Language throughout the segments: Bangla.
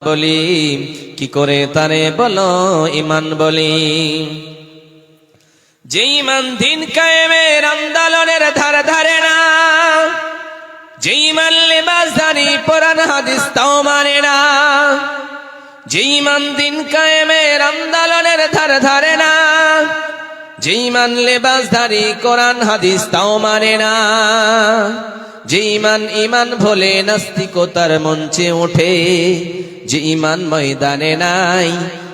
বলি, কি করে তারে বলো ইমান বলি। যে ইমান দিন কায়েমের আন্দোলনের ধার ধারে না, যে ইমান লেবাসদারি কোরআন হাদিস তাও মানে না, যে ইমান দিন কায়েমের আন্দোলনের ধার ধারে না, যে ইমান লেবাসদারি কোরআন হাদিস তাও মানে না, যে ইমান ইমান ভোলে নাস্তিকতার মঞ্চে ওঠে, যে ইমান ময়দানে নাই,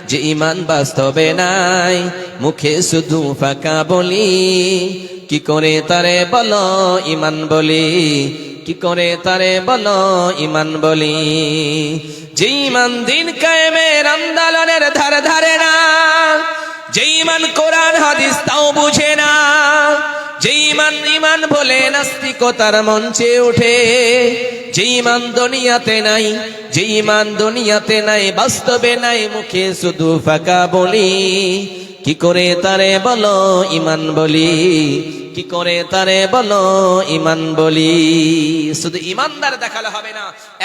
যে ইমান বাস্তবে নাই, মুখে শুধু ফাঁকা বলি, কি করে তারে বলো ইমান বলি, কি করে তারে বলো ইমান বলি। যে ইমান দিন কায়েমের আন্দোলনের ধারে ধারে না, যে ইমান কোরআন হাদিস তাও বুঝে না, যে ইমান ইমান বলে নাস্তিকতার মঞ্চে ওঠে, যে ইমান দুনিয়াতে নাই, যে ইমান দুনিয়াতে নাই, বাস্তবে নাই, মুখে শুধু ফাঁকা বলি, কি করে তারে বলো ইমান বলি, কি করে তারে বলো ইমান বলি। শুধু ইমানদার দেখালে হবে না,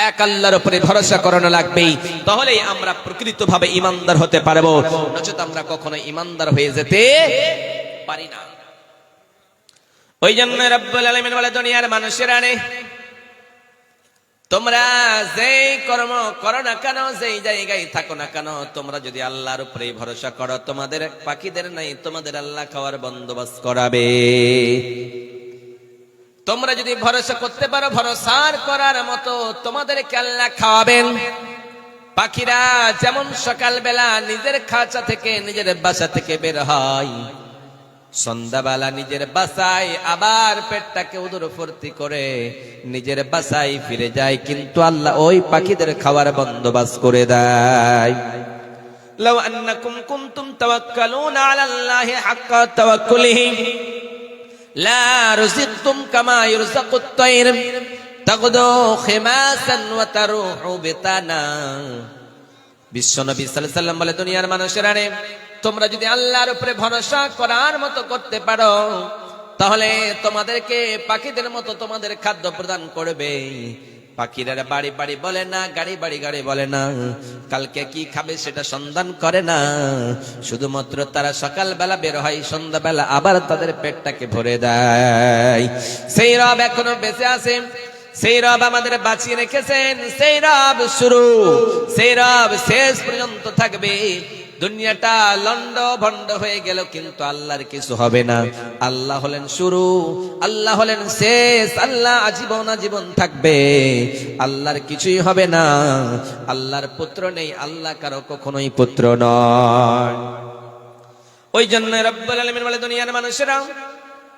এক আল্লাহর উপরে ভরসা করানো লাগবেই, তাহলেই আমরা প্রকৃতভাবে ইমানদার হতে পারবো, নচেত আমরা কখনো ইমানদার হয়ে যেতে পারি না। ওই জন্য রব্বুল আলামিন বলে, দুনিয়ার মানুষেরা রে, তোমরা যেই কর্ম করো না কেন, যেই জায়গায় থাকো না কেন, তোমরা যদি আল্লাহর উপরে ভরসা করো, তোমাদের পাখিদের নাই, তোমাদের আল্লাহ খাওয়ার বন্দোবস্ত করাবে। তোমরা যদি ভরসা করতে পারো, ভরসার করার মতো, তোমাদেরকে আল্লাহ খাওয়াবেন। পাখিরা যেমন সকালবেলা নিজের খাঁচা থেকে, নিজের বাসা থেকে বের হয়, সন্ধ্যাবেলা নিজের বাসায় আবার পেটটাকে উদর ফুর্তি করে নিজের বাসায় ফিরে যায়, কিন্তু আল্লাহ ওই পাখিদের খাওয়ার বন্দোবস্ত করে দেয়। লাউ আন্নাকুম কুনতুম তাওয়াক্কালুনা আলাল্লাহি হাক্কা তাওয়াক্কুলিহি লা রুযিকতুম কামা ইরযাকুত তায়র তাগদু খিমাসান ওয়া তারুহু বিতানা। বিশ্বনবী সাল্লাল্লাহু আলাইহি ওয়াসাল্লাম বলে, দুনিয়ার মানুষেরা রে, তোমরা যদি আল্লাহর উপরে ভরসা করার মতো করতে পারো, তাহলে তোমাদেরকে পাখিদের মতো তোমাদের খাদ্য প্রদান করবে। পাখিরা বাড়ি বাড়ি বলে না, গাড়ি বাড়ি গাড়ি বলে না, কালকে কি খাবে সেটা সন্ধান করে না, শুধুমাত্র তারা সকালবেলা বের হয়, সন্ধ্যাবেলা আবার তাদের পেটটাকে ভরে দেয়। সেই রব এখনো বেঁচে আছে, সেই রব আমাদের বাঁচিয়ে রেখেছেন, সেই রব শুরু, সেই রব শেষ পর্যন্ত থাকবে। দুনিয়াটা লন্ড ভন্ড হয়ে গেল, কিন্তু আল্লাহর কিছু হবে না। আল্লাহ হলেন শুরু, আল্লাহ হলেন শেষ, আল্লাহ আজীবন আজীবন থাকবে, আল্লাহর কিছুই হবে না। আল্লাহর পুত্র নেই, আল্লাহ কারো কখনোই পুত্র নয়। ওই জন্য রব্বুল আলামিন বলে, দুনিয়ার মানুষেরা,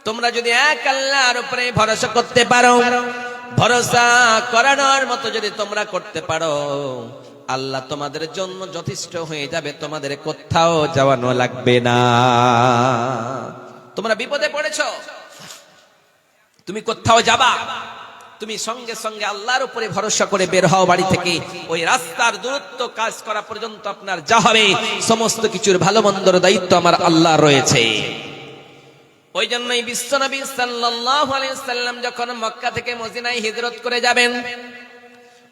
তোমরা যদি এক আল্লাহর উপরে ভরসা করতে পারো, ভরসা করানোর মতো যদি তোমরা করতে পারো, আল্লাহ তোমাদের জন্য যথেষ্ট হয়ে যাবে, তোমাদের কোথাও যাওয়ানো লাগবে না। তোমরা বিপদে পড়েছো, তুমি কোথাও যাবা, তুমি সঙ্গে সঙ্গে আল্লাহর উপরে ভরসা করে বের হও বাড়ি থেকে, ওই রাস্তার দূরত্ব কাজ করা পর্যন্ত আপনার যা হবে, সমস্ত কিছুর ভালো মন্দর দায়িত্ব আমার আল্লাহ রয়েছে। ওই জন্যই বিশ্বনবী সাল্লাল্লাহু আলাইহি ওয়াসাল্লাম যখন মক্কা থেকে মদিনায় হিজরত করে যাবেন,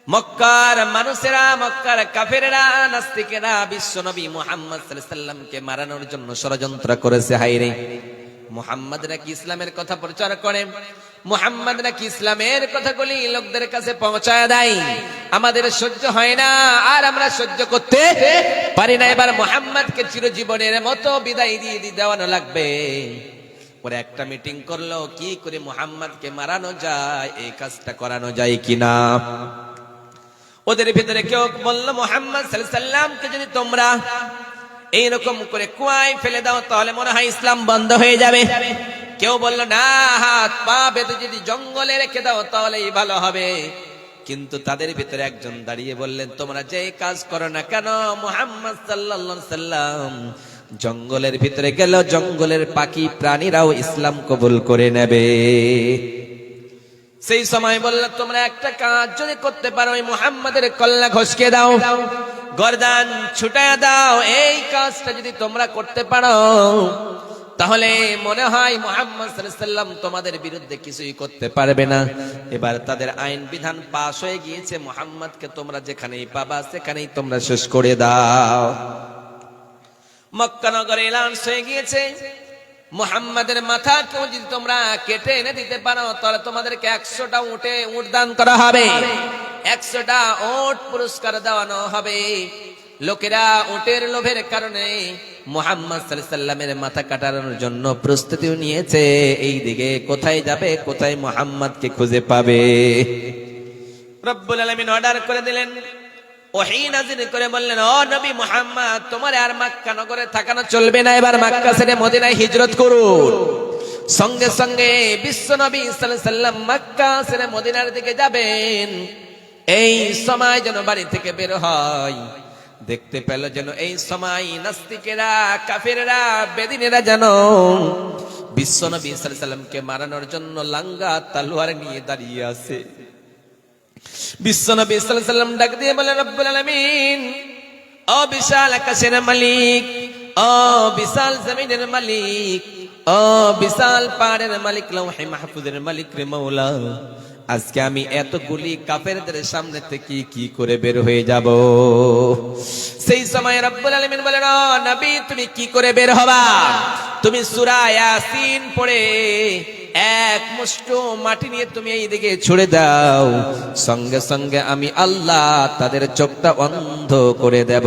মক্কার মানুষেরা, মক্কার কাফেরেরা, নাস্তিকেরা বিশ্বনবী মুহাম্মদ সাল্লাল্লাহু আলাইহি ওয়াসাল্লামকে মারানোর জন্য ষড়যন্ত্র করেছে। হায়রে, মুহাম্মদ নাকি ইসলামের কথা প্রচার করে, মুহাম্মদ নাকি ইসলামের কথাগুলি লোকদের কাছে পৌঁছায় দেয়, আমাদের সহ্য হয় না, আর আমরা সহ্য করতে পারি না, এবার মুহাম্মদকে চিরজীবনের মতো বিদায় দিয়ে দেওয়ানো লাগবে। পরে একটা মিটিং করলো, কি করে মুহাম্মদকে মারানো যায়, এই কাজটা করানো যায় কিনা। ওদের ভিতরে কেউ বলল, মুহাম্মদ সাল্লাল্লাহু আলাইহি ওয়াসাল্লামকে যদি তোমরা এইরকম করে কুয়ায় ফেলে দাও, তাহলে মনে হয় ইসলাম বন্ধ হয়ে যাবে। কেউ বলল, না, হাত পা বেঁধে যদি জঙ্গলে রেখে দাও তাহলেই ভালো হবে। কিন্তু তাদের ভিতরে একজন দাঁড়িয়ে বললেন, তোমরা যে কাজ করো না কেন, মুহাম্মদ সাল্লাল্লাহু আলাইহি ওয়াসাল্লাম জঙ্গলের ভিতরে গেল, জঙ্গলের পাখি প্রাণীরাও ইসলাম কবুল করে নেবে। সেই সময় বলল, তোমরা একটা কাজ যদি করতে পারো, ওই মুহাম্মাদের কল্লা ঘষকে দাও, গর্দান ছুটায়া দাও, এই কাজটা যদি তোমরা করতে পারো, তাহলে মনে হয় মুহাম্মদ সাল্লাল্লাহু আলাইহি ওয়াসাল্লাম তোমাদের বিরুদ্ধে কিছুই করতে পারবে না। এবার তাদের আইন বিধান পাশ হয়ে গিয়েছে, মুহাম্মদকে তোমরা যেখানেই পাবা সেখানেই তোমরা শেষ করে দাও। মক্কা নগরে এলান হয়ে গিয়েছে, মুহাম্মাদের মাথা কেউ যদি তোমরা কেটে এনে দিতে পারো তাহলে তোমাদেরকে 100টা উট দান করা হবে, 100টা উট পুরস্কার দেওয়ানো হবে। লোকেরা উটের লোভের কারণে মুহাম্মদ সাল্লাল্লাহু আলাইহি ওয়াসাল্লামের মাথা কাটানোর জন্য প্রস্তুতিও নিয়েছে। এই দিকে কোথায় যাবে, কোথায় মুহাম্মদকে খুঁজে পাবে। রব্বুল আলামিন অর্ডার করে দিলেন, ওহী নাযিল করে বললেন, ও নবী মুহাম্মদ, তোমার আর মক্কা নগরে থাকানো চলবে না, এবার মক্কা ছেড়ে মদিনায় হিজরত করুন। সঙ্গে সঙ্গে বিশ্ব নবী সাল্লাল্লাহু আলাইহি ওয়াসাল্লাম মক্কা ছেড়ে মদিনার দিকে যাবেন। এই সময় যেন বাড়ি থেকে বের হয়, দেখতে পেল যেন এই সময় নাস্তিকেরা, কাফেররা, বেদিনেরা যেন বিশ্ব নবী সাল্লাল্লাহু আলাইহি ওয়াসাল্লামকে মারানোর জন্য লাঙ্গা তলোয়ার নিয়ে দাঁড়িয়ে আছে। বিশ্ব নবী সাল্লাল্লাহু আলাইহি ওয়াসাল্লাম ডাক দিয়ে বলেন, রব্বুল আলামিন, ও বিশাল আকাশের মালিক, ও বিশাল জমিনের মালিক, ও বিশাল পাহাড়ের মালিক, লৌহে মাহফুজের মালিক রে মাওলা, আজকে আমি এতগুলি কাফেরদের সামনে থেকে কি করে বের হয়ে যাব? সেই সময় রব্বুল আলামিন বলেন, ও নবী, তুমি কি করে বের হবা? তুমি সূরা ইয়াসিন পড়ে এক মুষ্ঠ মাটি নিয়ে তুমি এই দিকে ছুড়ে দাও, সঙ্গে সঙ্গে আমি আল্লাহ তাদের চোখটা অন্ধ করে দেব।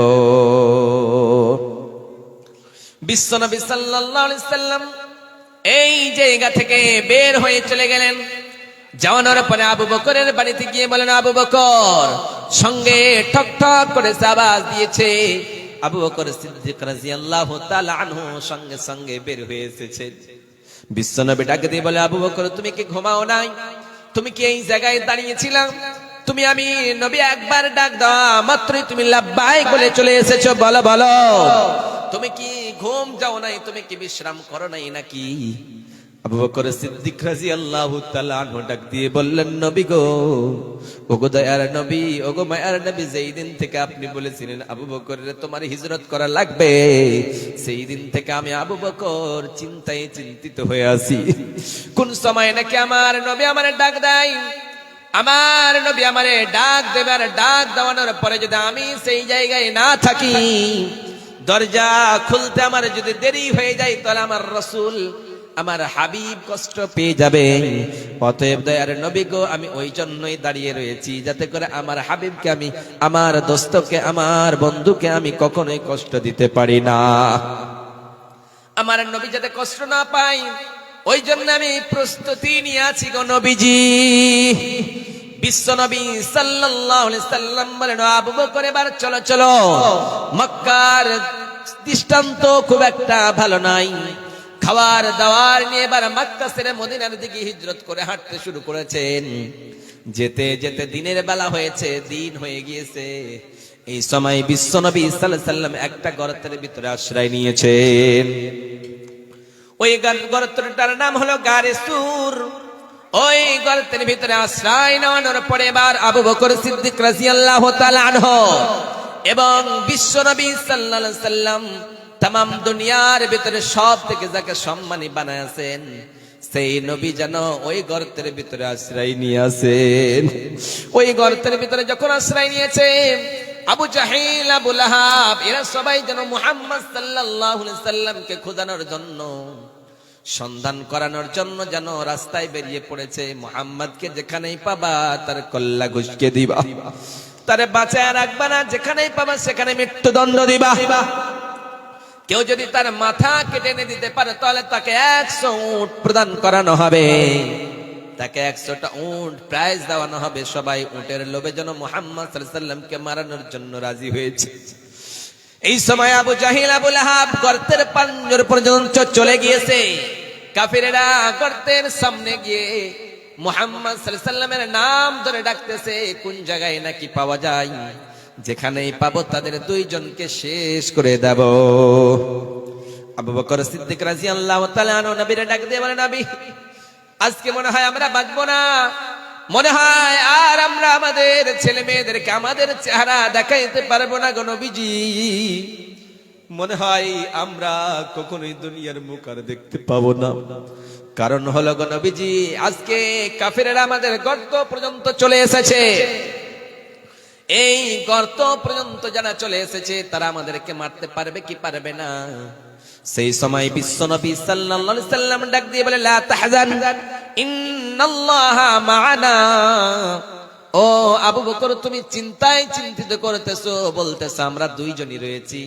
বিশ্বনবী সাল্লাল্লাহু আলাইহি সাল্লাম এই জায়গা থেকে বের হয়ে চলে গেলেন। যাওয়ানোর পরে আবু বকরের বাড়িতে গিয়ে বলেন, আবু বকর, সঙ্গে ঠক ঠক করে আওয়াজ দিয়েছে। আবু বকর সিদ্দিক রাদিয়াল্লাহু তাআলা আনহু সঙ্গে সঙ্গে বের হয়ে এসেছে। বিশ্বনবী ডাক দিয়ে বলে, আবু বকর, তুমি কি ঘুমাও নাই? তুমি কি এই জায়গায় দাঁড়িয়েছিলাম? তুমি আমি নবী একবার ডাক দেওয়া মাত্রই তুমি লাব্বাইক বলে চলে এসেছো, বলো বলো, তুমি কি ঘুম যাও নাই? তুমি কি বিশ্রাম করো নাই নাকি? আবু বকর সিদ্দিক রাদিয়াল্লাহু তাআলা আনহু ডাক দিয়ে বললেন, নবী গো, ওগো দয়ার নবী, ওগো মায়ার নবী, যেই দিন থেকে আপনি বলেছিলেন আবু বকর রে তোমার হিজরত করা লাগবে, সেই দিন থেকে আমি আবু বকর চিন্তায় চিন্তিত হয়ে আছি। কোন সময় নাকি আমার নবী আমারে ডাক দেয়, আমার নবী আমারে ডাক দেবে, আর ডাক দেওয়ানোর পরে যদি আমি সেই জায়গায় না থাকি, দরজা খুলতে আমার যদি দেরি হয়ে যায়, তাহলে আমার রাসূল, আমার হাবিব কষ্ট পেয়ে যাবে। অতএব দয়ার নবী গো, আমি ওই জন্যই দাঁড়িয়ে রয়েছি, যাতে করে আমার হাবিবকে আমি, আমার দোস্তকে, আমার বন্ধুকে আমি কখনোই কষ্ট দিতে পারি না। আমার নবী যাতে কষ্ট না পাই, ওই জন্য আমি প্রস্তুতি নিয়ে আছি গো নবীজি। বিশ্ব নবী সাল্লাল্লাহু আলাইহি সাল্লাম বলেন, আবু বকর, এবার চলো চলো, মক্কার দৃষ্টান্ত খুব একটা ভালো নাই। খাবার দাবার নিয়ে এবার মক্কা ছেড়ে মদিনার দিকে হিজরত করে হাঁটতে শুরু করেছেন। যেতে যেতে দিনের বেলা হয়েছে, দিন হয়ে গিয়েছে। এই সময় বিশ্ব নবী সাল্লাল্লাহু আলাইহি সাল্লাম একটা গর্তের ভিতরে আশ্রয় নিয়েছেন। ওই গর্তটার নাম হলো গারে সুর। ওই গর্তের ভিতরে আশ্রয় নেওয়ার পরে এবার আবু বকর সিদ্দিক রাদিয়াল্লাহু তাআলা আনহু এবং বিশ্ব নবী সাল্লাল্লাহু আলাইহি সাল্লাম তামাম দুনিয়ার ভিতরে সব থেকে যাকে সম্মানী বানায়াছেন, সেই নবী যেন ওই গর্তের ভিতরে আশ্রয় নিয়ে আসেন। ওই গর্তের ভিতরে যখন আশ্রয় নিয়েছে, আবু জাহিল, আবু লাহাব, এরা সবাই যেন মুহাম্মদ সাল্লাল্লাহু আলাইহি সাল্লামকে খোঁজানোর জন্য, সন্ধান করানোর জন্য যেন রাস্তায় বেরিয়ে পড়েছে। মুহাম্মদকে যেখানেই পাবা তার কল্লা ঘুষকে দিবা, তারে বাঁচায় রাখবা না, যেখানেই পাবা সেখানে মৃত্যুদণ্ড দিবা। কেউ যদি তার মাথা কেটে এনে দিতে পারে তাহলে তাকে 100 উট প্রদান করানো হবে, তাকে 100টা উট প্রাইজ দেওয়ানো হবে। সবাই উটের লোভে যেন মুহাম্মদ সাল্লাল্লাহু আলাইহি সাল্লামকে মারানোর জন্য রাজি হয়েছে। এই সময় আবু জাহিল, আবু লাহাব গর্তের পাঞ্জর পর্যন্ত চলে গিয়েছে। কাফিরেরা গর্তের সামনে গিয়ে মুহাম্মদ সাল্লাল্লাহু আলাইহি সাল্লামের নাম ধরে ডাকতেছে, কোন জায়গায় নাকি পাওয়া যায়, যেখানেই পাবো তাদের দুইজনকে শেষ করে দেব। আবু বকর সিদ্দিক রাদিয়াল্লাহু তাআলা আনহু নবীর ডাক দিয়ে বলেন, নবী, আজকে মনে হয় আমরা বাঁচবো না, মনে হয় আর আমরা আমাদের ছেলে মেয়েদেরকে আমাদের চেহারা দেখাইতে পারবো না গো নবীজি। মনে হয় আমরা কখনোই দুনিয়ার মুখ আর দেখতে পাবো না। কারণ হলো গো নবীজি, আজকে কাফেরেরা আমাদের গর্ত পর্যন্ত চলে এসেছে। এই গর্ত পর্যন্ত যারা চলে এসেছে তারা আমাদেরকে মারতে পারবে কি পারবে না? সেই সময় বিশ্বনবী সাল্লাল্লাহু আলাইহি সাল্লাম ডাক দিয়ে বলে, লা তাহজান ইন্নাল্লাহা মা'ানা। ও আবু বকর, তুমি চিন্তিত করতেছো, বলতেছো আমরা দুইজনই রয়েছি।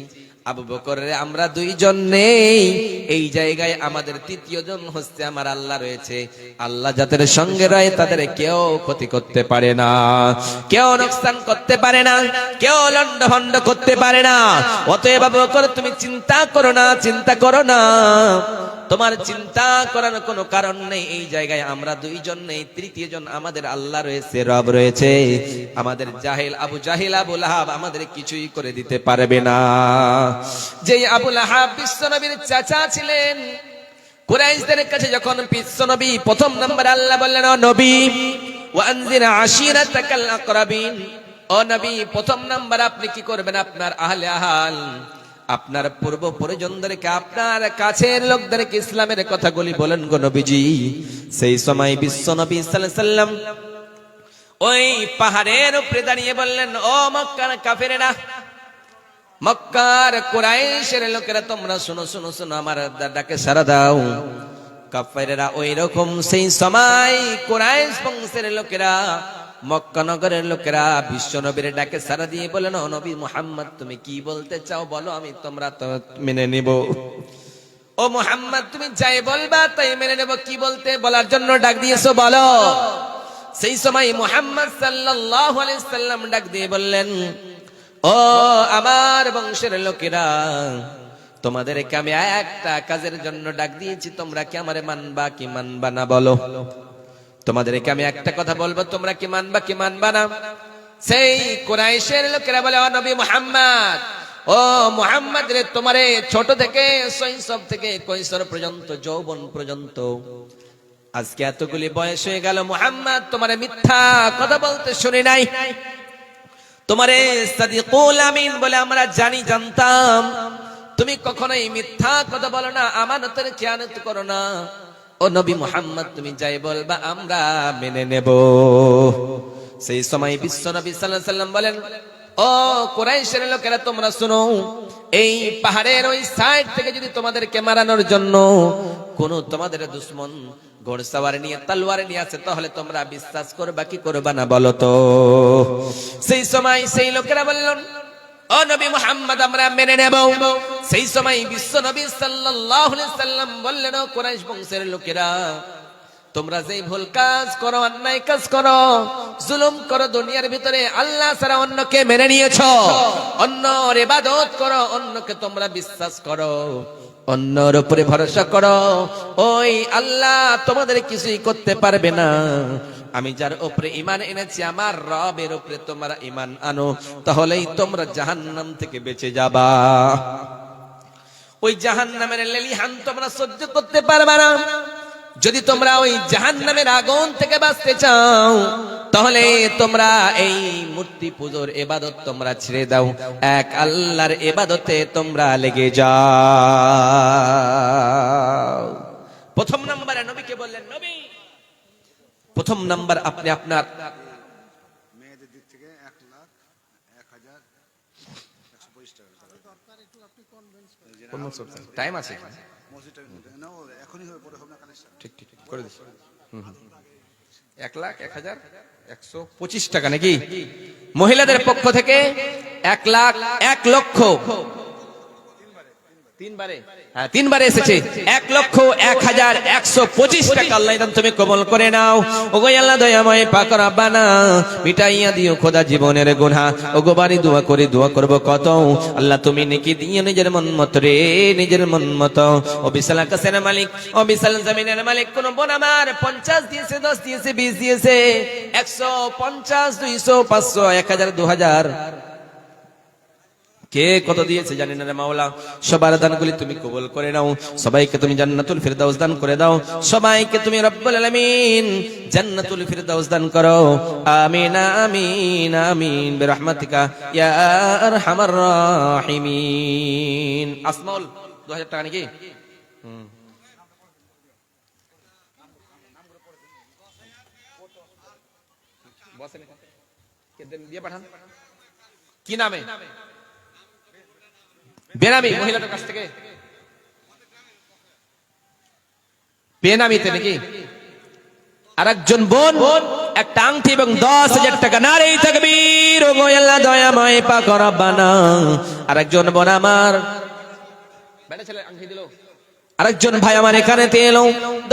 আবু বকর রে, আমরা দুইজন নেই, এই জায়গায় আমাদের তৃতীয় জন হচ্ছে আমার আল্লাহ রয়েছে। আল্লাহ যাদের সঙ্গে রয়ে তাদের কেউ ক্ষতি করতে পারে না, কেউ নোকসান করতে পারে না, কেউ লন্ডভন্ড করতে পারে না। অতএব আবু বকর, তুমি চিন্তা করো না, তোমার চিন্তা করার কোনো কারণ নেই। এই জায়গায় আমরা দুইজন নেই, তৃতীয় জন আমাদের আল্লাহ রয়েছে, রব রয়েছে। আমাদের আবু জাহিল আবু লাহাব আমাদের কিছুই করে দিতে পারবে না। যে আবু লাহাব বিশ্বনবীর চাচা ছিলেন, কুরাইশদের কাছে যখন বিশ্বনবী প্রথম নম্বর আল্লাহ বললেন, ও নবী, ওয়ানজির আশিরাতাকাল আকরাবিন, ও নবী প্রথম নাম্বার আপনি কি করবেন? আপনার আহলে আহাল, আপনার পূর্ব পরিজনদেরকে, আপনার কাছের লোকদেরকে ইসলামের কথাগুলি বলেন গো নবীজি। সেই সময় বিশ্বনবী সাল্লাল্লাহু আলাইহি সাল্লাম ওই পাহাড়ের উপরে দাঁড়িয়ে বললেন, ও মক্কার কাফেরেরা, মক্কার কুরাইশের লোকেরা, তোমরা শোনো, আমার ডাকে সাড়া দাও। কাফেরেরা ওই রকম সেই সময় কুরাইশ বংশের লোকেরা, মক্কা নগরের লোকেরা বিশ্বনবীর ডাকে সাড়া দিয়ে বলেন, ও নবী মুহাম্মদ, তুমি কি বলতে চাও বলো, আমি তোমরা তো মেনে নিব। ও মুহাম্মদ, তুমি যাই বলবা তাই মেনে নেব, কি বলার জন্য ডাক দিয়েছো বলো। সেই সময় মুহাম্মদ সাল্লাল্লাহু আলাইহি সাল্লাম ডাক দিয়ে বললেন, ও আমার বংশের লোকেরা, তোমাদেরকে আমি একটা কাজের জন্য ডাক দিয়েছি, তোমরা কি আমারে মানবা কি মানবা না বলো। তোমাদেরকে আমি একটা কথা বলবো, তোমরা কি মানবা কি মানবা না? সেই কুরাইশের লোকেরা বলে, ও নবী মুহাম্মদ, ও মুহাম্মদ রে, তোমারে ছোট থেকে শৈশব থেকে কৈশোর পর্যন্ত, যৌবন পর্যন্ত, আজকে এতগুলি বয়স হয়ে গেল, মুহাম্মদ তোমারে মিথ্যা কথা বলতে শুনি নাই। তোমারে সাদিকুল আমিন বলে আমরা জানতাম। তুমি কখনোই মিথ্যা কথা বলো না, আমানতের খেয়ানত করো না। ও নবী মুহাম্মদ, তুমি যাই বলবা আমরা মেনে নেব। সেই সময় বিশ্বনবী সাল্লাল্লাহু আলাইহি সাল্লাম বলেন, ও কুরাইশের লোকেরা, তোমরা শুনো, এই পাহাড়ের ওই সাইড থেকে যদি তোমাদেরকে মারানোর জন্য কোন তোমাদের দুশমন ঘোড়সওয়ার নিয়ে তলোয়ার নিয়ে আসে, তাহলে তোমরা বিশ্বাস করবা কি করবা না বলো তো? সেই সময় সেই লোকেরা বললেন, ও নবী মুহাম্মদ, আমরা মেনে নেব। সেই সময় বিশ্বনবী সাল্লাল্লাহু আলাইহি সাল্লাম বললেন, ও কুরাইশ বংশের লোকেরা, তোমরা যেই ভুল কাজ করো, অন্যায় কাজ করো, জুলুম করো, দুনিয়ার ভিতরে আল্লাহ ছাড়া অন্যকে মেনে নিয়েছো, অন্যর ইবাদত করো, অন্যকে তোমরা বিশ্বাস করো, অন্যর উপরে ভরসা করো, ওই আল্লাহ তোমাদের কিছুই করতে পারবে না। আমি যার উপরে ঈমান এনেছি, আমার রবের উপরে তোমরা ঈমান আনো, তাহলেই তোমরা জাহান্নাম থেকে বেঁচে যাবা। ওই জাহান্নামের লেলিহান তোমরা সহ্য করতে পারবে না। যদি তোমরা ওই জাহান্নামের আগুন থেকে বাঁচতে চাও, তাহলে তোমরা এই মূর্তি পূজার ইবাদত তোমরা ছেড়ে দাও, এক আল্লাহর ইবাদতে তোমরা লেগে যাও। প্রথম নম্বরে নবীকে বললেন, নবী প্রথম নাম্বার, আপনি আপনার মেয়েদের দিক থেকে 1,01,125 টাকা টাইম আছে, এখনই হয়ে পড়ে হবে কানেকশন। ঠিক করে দিচ্ছি। 1,01,125 টাকা নাকি? মহিলাদের পক্ষ থেকে 1,01,00,000 তিনবারে এসেছে, 1,01,125 টাকা। আল্লাহ তুমি কবুল করে নাও। ওগো আল্লাহ দয়াময় পাক রব্বানা, মিটাইয়া দিও খোদা জীবনের গুনাহ। ওগো বাড়ি দোয়া করব কত, আল্লাহ তুমি নেকি দিও নিজের মন মত রে, নিজের মন মত। ও বিশাল আকাশের মালিক, ও বিশাল জমিনের মালিক, কোন বোন আমার 50 দিয়েছে, 10 দিয়েছে, 20 দিয়েছে, 150, 200, 500, 1000, 2000, কে কত দিয়েছে জানি না রে মাওলা, সবার দানগুলি তুমি কবুল করে নাও, সবাইকে তুমি জান্নাতুল ফিরদাউস দান করে দাও, সবাইকে তুমি রব্বুল আলামিন জান্নাতুল ফিরদাউস দান করো। আমিন আমিন আমিন বিরহমাতিকা ইয়া আরহামার রাহিমিন। আসমাউল 2000 টাকা নাকি? বসেন কে দেন দিয়ে পাঠান। কি নামে? বেনামি মহিলাটার কাছ থেকে বেনামিতে নাকি? আরেকজন বোন একটা আংটি এবং 10,000 টাকা। নারে তাকবীর, ও গো আল্লাহ দয়াময় পাক রব্বানা। আরেকজন বোন আমার বেটা ছেলে আংটি দিল। আরেকজন ভাই আমার এখানে এলো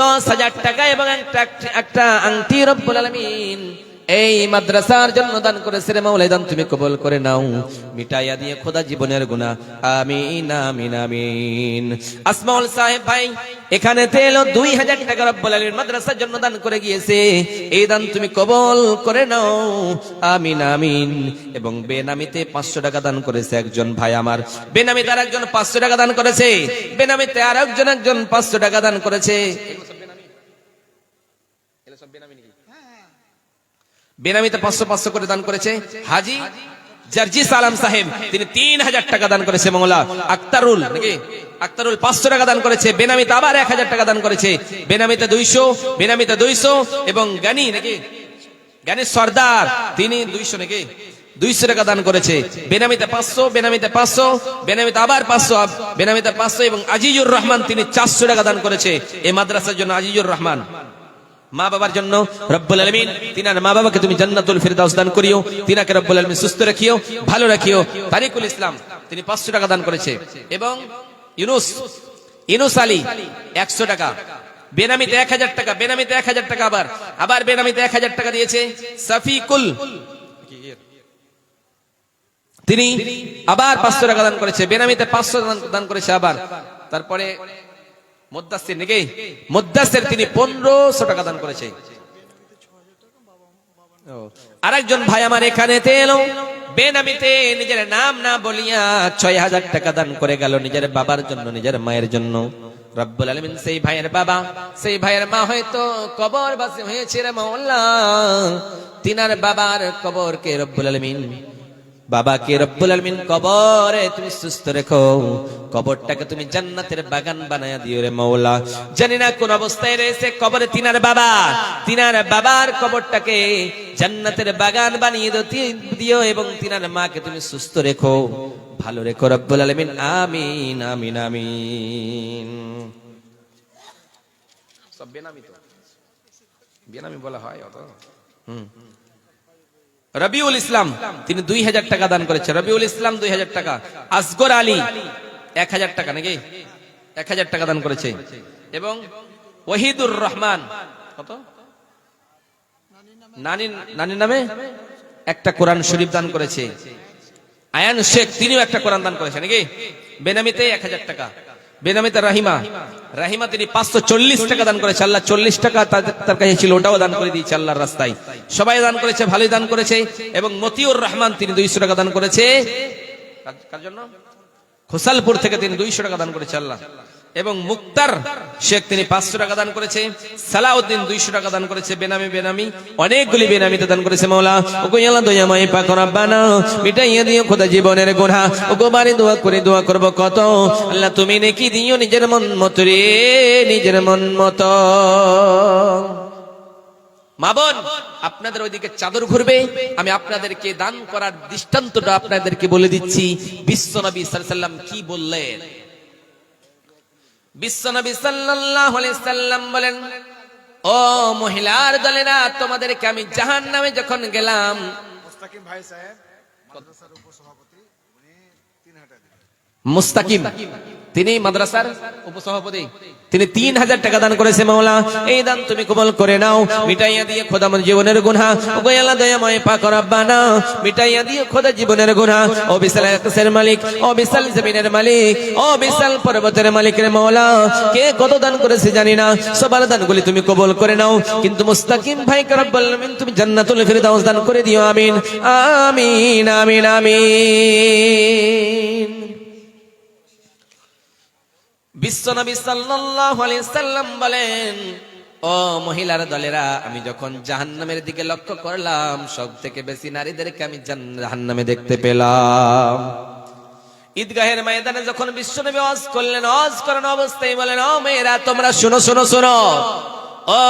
10,000 টাকা এবং একটা আংটি রব্বুল আলামিন এই মাদ্রাসার জন্য দান করেছে রে মাওলা, দান তুমি কবুল করে নাও, মিটাইয়া দিয়ে খোদা জীবনের গুনাহ। আমিন আমিন আমিন। আসমাউল সাহেব ভাই এখানে এলো 2,000 টাকা রব্বুল আলামিন মাদ্রাসার জন্য দান করে গিয়েছে, এই দান তুমি কবুল করে নাও। আমিন আমিন। এবং বেনামিতে 500 টাকা দান করেছে একজন ভাই আমার, বেনামিতে আরেকজন 500 টাকা দান করেছে, বেনামিতে আরেকজন 500 টাকা দান করেছে। বেনামিতে 500 করে দান করেছে হাজি জার্জিস আলম সাহেব, তিনি 3,000 টাকা দান করেছে। মৌলা আক্তারুল নাকি? আক্তারুল 500 টাকা দান করেছে, বেনামিতে আবার 1,000 টাকা দান করেছে, বেনামিতে 200 এবং গানি নাকি? গানি সর্দার তিনি 200 নাকি? 200 টাকা দান করেছে, বেনামিতে 500, বেনামিতে 500, বেনামিতে আবার 500, বেনামিতে 500 এবং আজিজুর রহমান তিনি 400 টাকা দান করেছে এই মাদ্রাসার জন্য। আজিজুর রহমান মা বাবার জন্য রব্বুল আলামিন তিনার মা বাবাকে তুমি জান্নাতুল ফিরদাউস দান করিও, তিনাকে রব্বুল আলামিন সুস্থ রাখিও, ভালো রাখিও। তারিকুল ইসলাম তিনি 500 টাকা দান করেছে এবং ইউনুস আলী 100 টাকা, বেনামিতে 1,000 টাকা, বেনামিতে 1,000 টাকা, আবার বেনামিতে 1,000 টাকা দিয়েছে সাফিকুল, তিনি আবার 500 টাকা দান করেছে, বেনামিতে 500 দান করেছে আবার। তারপরে মুদ্দাসির নাকি? মুদ্দাসির তিনি 1,500 টাকা দান করেছে। আরেকজন ভাই আমার এখানে এলো বেনামিতে নিজের নাম না বলিয়া 6,000 টাকা দান করে গেল নিজের বাবার জন্য, নিজের মায়ের জন্য। রব্বুল আলামিন সেই ভাইয়ের বাবা, সেই ভাইয়ের মা হয়তো কবরবাসী হয়েছে রে মাওলা, তিনার বাবার কবরকে রব্বুল আলামিন বাবাকে রব্বুল আলামিন কবরে তুমি সুস্থ রেখো, কবরটাকে তুমি জান্নাতের বাগান বানায়া দিও রে মাওলা। জানি না কোন অবস্থায় রয়েছে কবরে তিনার বাবার কবরটাকে জান্নাতের বাগান বানিয়ে দিও এবং তিনার মাকে তুমি সুস্থ রেখো, ভালো রেখো রব্বুল আলামিন। আমিন আমিন আমিন। সব বেনামি তো বেনামি বলা হয় অত। রবিউল ইসলাম তিনি 2,000 টাকা দান করেছে, রবিউল ইসলাম 2,000 টাকা। আসগর আলী 1,000 টাকা নাকি? 1,000 টাকা দান করেছে এবং ওহিদুর রহমান কত? নানির নামে একটা কোরআন শরীফ দান করেছে। আয়ান শেখ তিনিও একটা কোরআন দান করেছে নাকি? বেনামিতে 1,000 টাকা, বেনামিতে রাহিমা তিনি 540 টাকা দান করেছে। আল্লাহ 40 টাকা তার কাছে ছিল, ওটাও দান করে দিয়েছে আল্লাহর রাস্তায়। সবাই দান করেছে, ভালোই দান করেছে। এবং মতিউর রহমান তিনি 200 টাকা দান করেছে। কার জন্য? খোসালপুর থেকে তিনি 200 টাকা দান করেছে আল্লাহ। এবং মুক্তার শেখ তিনি 500 টাকা দান করেছে। সালাউদ্দিন 200 টাকা দান করেছে। বেনামি অনেকগুলি বেনামিতে দান করেছে মাওলা। ওগো আল্লাহ দয়াময় পাক রব্বানা মিটাইয়া দিও খোদা জীবনের গুনাহ। ওগো বারে দোয়া করব কত, আল্লাহ তুমি নেকি দিও নিজের মন মত রে, নিজের মন মত। মা বোন আপনাদের ওইদিকে চাদর ঘুরবে, আমি আপনাদেরকে দান করার দৃষ্টান্তটা আপনাদেরকে বলে দিচ্ছি। বিশ্বনবী সাল্লাল্লাহু আলাইহি সাল্লাম কি বললেন? বিশ্বনবী সাল্লাল্লাহু আলাইহি সাল্লাম বলেন, ও মহিলার দলেরা, তোমাদেরকে আমি জাহান্নামে যখন গেলাম। মুস্তাকিম ভাই সাহেব মাদ্রাসার উপসভাপতি, উনি 3,000 টাকা দিলেন। মুস্তাকিম তিনি মাদ্রাসার উপসভাপতি, তিনি 3,000 টাকা দান করেছে মাওলা। এই দান তুমি কবুল করে নাও, মিটাইয়া দিয়ে খোদা আমার জীবনের গুনাহ। ওগো আল্লাহ দয়াময় পাক রব্বানা মিটাইয়া দিয়ে খোদা জীবনের গুনাহ। ও বিশাল আকাশের মালিক, ও বিশাল জমিনের মালিক, ও বিশাল পর্বতের মালিক রে মাওলা, কে কত দান করেছে জানি না, সবার দানগুলি তুমি কবুল করে নাও। কিন্তু মুস্তাকিম ভাইকে রব্বুল আলামিন তুমি জান্নাতুল ফিরদাউস দান করে দিও। আমিন আমিন আমিন আমিন। বিশ্বনবী সাল্লাল্লাহু আলাইহি সাল্লাম বলেন, ও মহিলার দলেরা, আমি যখন জাহান্নামের দিকে লক্ষ্য করলাম, সব থেকে বেশি নারীদেরকে আমি জাহান্নামে দেখতে পেলাম। ঈদগাহের ময়দানে যখন বিশ্বনবী ওয়াজ করলেন, ওয়াজ করার অবস্থায় বলেন, ও মেয়েরা তোমরা শুনো শুনো শুনো, ও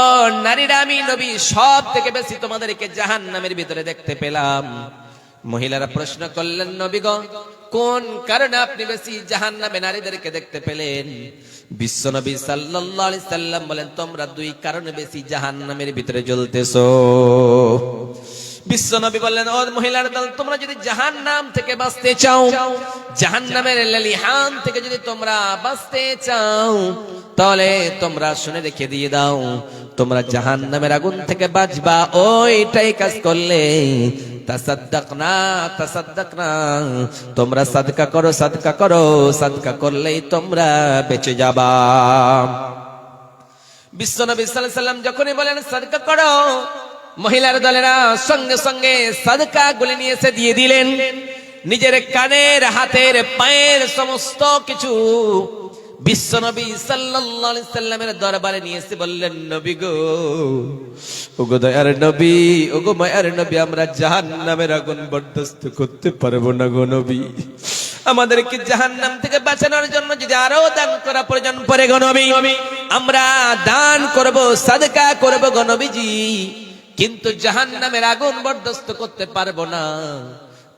নারীরা, আমি নবী সব থেকে বেশি তোমাদেরকে জাহান্নামের ভিতরে দেখতে পেলাম। মহিলারা প্রশ্ন করলেন, নবী গো, কোন কারণে আপনি বেশি জাহান্নামে নারীদেরকে দেখতে পেলেন? বিশ্বনবী সাল্লাল্লাহু আলাইহি সাল্লাম বলেন, তোমরা দুই কারণে বেশি জাহান্নামের ভিতরে জ্বলতেছো। বিশ্বনবী বললেন, ও মহিলার দল, তোমরা যদি জাহান্নাম থেকে বাঁচতে চাও, জাহান্নামের লেলিহান থেকে যদি তোমরা বাঁচতে চাও, তাহলে তোমরা শুনে রেখে দিয়ে দাও, তোমরা জাহান্নামের আগুন থেকে বাঁচবা ওইটাই কাজ করলে তাসাদ্দাকনা তাসাদ্দাকনা, তোমরা সাদকা করো, সাদকা করো, সাদকা করলেই তোমরা বেঁচে যাবা। বিশ্বনবী সাল্লাল্লাহু আলাইহি সাল্লাম যখনই বলেন সাদকা করো, মহিলার দলেরা সঙ্গে সঙ্গে সাদকা গুলি নিয়ে এসে দিয়ে দিলেন। নিজের কানের, হাতের, পায়ের সমস্ত কিছু বিশ্বনবী সাল্লাল্লাহু আলাইহি সাল্লামের দরবারে নিয়ে এসে বললেন, নবী গো, ওগো দয়ার নবী, ওগো মায়ার নবী, আমরা জাহান্নামের আগুন বরদাস্ত করতে পারবো না গো নবী। আমাদেরকে জাহান্নাম থেকে বাঁচানোর জন্য যদি আরো দান করা প্রয়োজন পড়ে গো নবী, আমরা দান করব, সাদকা করব গো নবীজি, কিন্তু জাহান্নামের আগুন বরদাস্ত করতে পারবো না।